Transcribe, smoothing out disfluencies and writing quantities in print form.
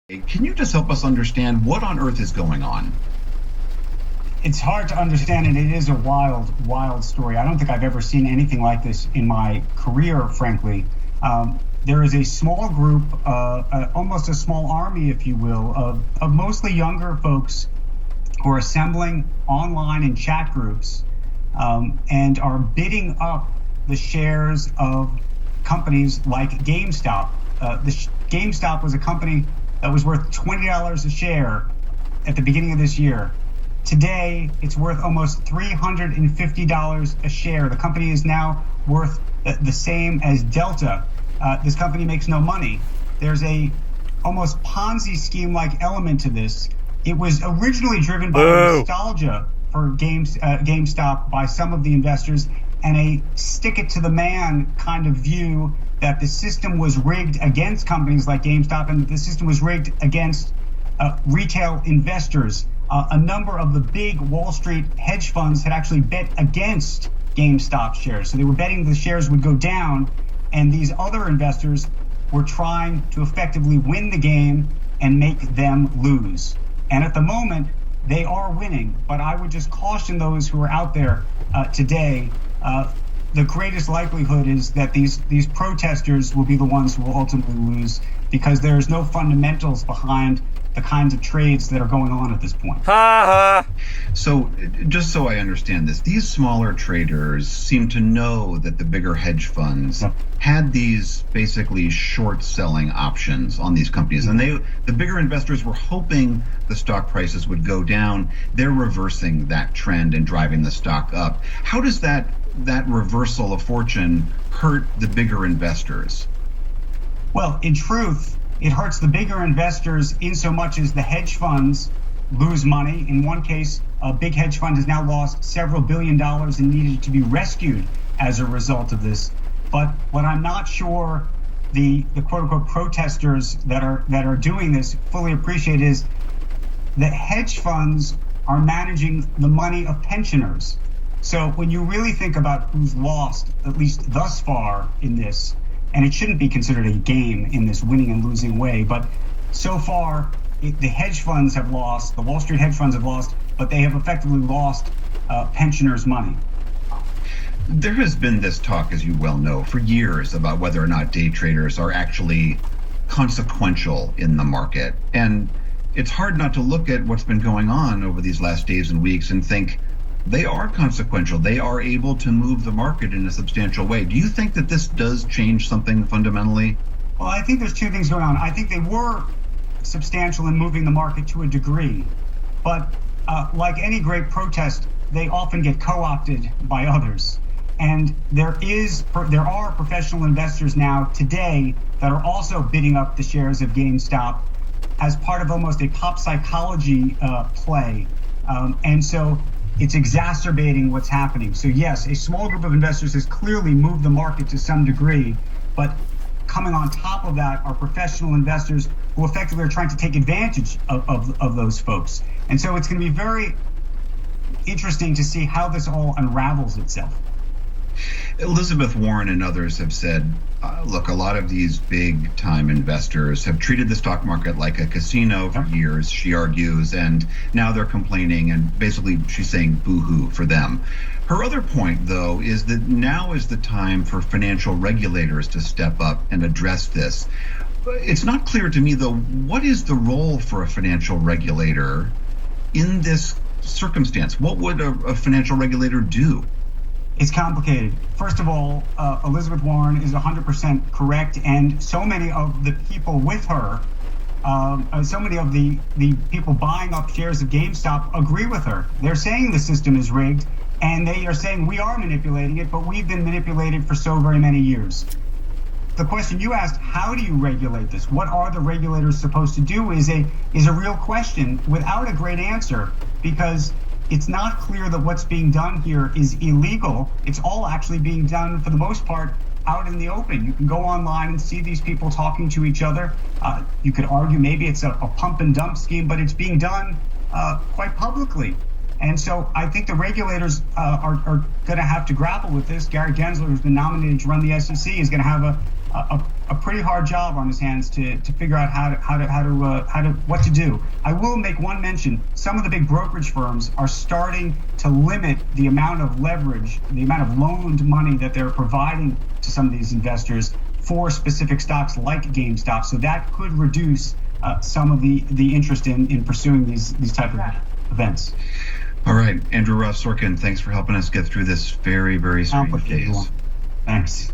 Can you just help us understand what on earth is going on? It's hard to understand, and it is a wild story. I don't think I've ever seen anything like this in my career, frankly. There is a small group, almost a small army, if you will, of mostly younger folks who are assembling online in chat groups and are bidding up the shares of companies like GameStop. GameStop was a company that was worth $20 a share at the beginning of this year. Today, it's worth almost $350 a share. The company is now worth the same as Delta. This company makes no money. There's a almost Ponzi scheme-like element to this. It was originally driven by nostalgia for GameStop by some of the investors and a stick-it-to-the-man kind of view that the system was rigged against companies like GameStop and that the system was rigged against retail investors. A number of the big Wall Street hedge funds had actually bet against GameStop shares. So they were betting the shares would go down, and these other investors were trying to effectively win the game and make them lose. And at the moment, they are winning. But I would just caution those who are out there today. The greatest likelihood is that these protesters will be the ones who will ultimately lose, because there's no fundamentals behind the kinds of trades that are going on at this point. So just so I understand this, these smaller traders seem to know that the bigger hedge funds had these basically short selling options on these companies. And the bigger investors were hoping the stock prices would go down. They're reversing that trend and driving the stock up. How does that reversal of fortune hurt the bigger investors? Well, in truth, it hurts the bigger investors in so much as the hedge funds lose money. In one case, a big hedge fund has now lost several $billion and needed to be rescued as a result of this. But what I'm not sure the quote unquote protesters that are doing this fully appreciate is that hedge funds are managing the money of pensioners. So when you really think about who's lost, at least thus far in this, and it shouldn't be considered a game in this winning and losing way, but so far the hedge funds have lost, the Wall Street hedge funds have lost, but they have effectively lost pensioners' money. There has been this talk, as you well know, for years about whether or not day traders are actually consequential in the market. And it's hard not to look at what's been going on over these last days and weeks and think, they are consequential. They are able to move the market in a substantial way. Do you think that this does change something fundamentally? Well, I think there's two things going on. I think they were substantial in moving the market to a degree, but like any great protest, they often get co-opted by others. And there are professional investors now today that are also bidding up the shares of GameStop as part of almost a pop psychology play. And so it's exacerbating what's happening. So yes, a small group of investors has clearly moved the market to some degree, but coming on top of that are professional investors who effectively are trying to take advantage of those folks. And so it's going to be very interesting to see how this all unravels itself. Elizabeth Warren and others have said, look, a lot of these big time investors have treated the stock market like a casino for years, she argues, and now they're complaining, and basically she's saying boo-hoo for them. Her other point, though, is that now is the time for financial regulators to step up and address this. It's not clear to me, though, what is the role for a financial regulator in this circumstance? What would a financial regulator do? It's complicated. First of all, Elizabeth Warren is 100% correct, and so many of the people with her, so many of the people buying up shares of GameStop agree with her. They're saying the system is rigged, and they are saying we are manipulating it, but we've been manipulated for so very many years. The question you asked, how do you regulate this? What are the regulators supposed to do is a real question without a great answer, because it's not clear that what's being done here is illegal. It's all actually being done, for the most part, out in the open. You can go online and see these people talking to each other. You could argue maybe it's a pump and dump scheme, but it's being done quite publicly. And so I think the regulators are going to have to grapple with this. Gary Gensler, who's been nominated to run the SEC, is going to have a pretty hard job on his hands to figure out what to do. I will make one mention. Some of the big brokerage firms are starting to limit the amount of leverage, the amount of loaned money that they're providing to some of these investors for specific stocks like GameStop. So that could reduce some of the interest in pursuing these type of events. All right, Andrew Ross Sorkin, thanks for helping us get through this very, very strange case. Thanks.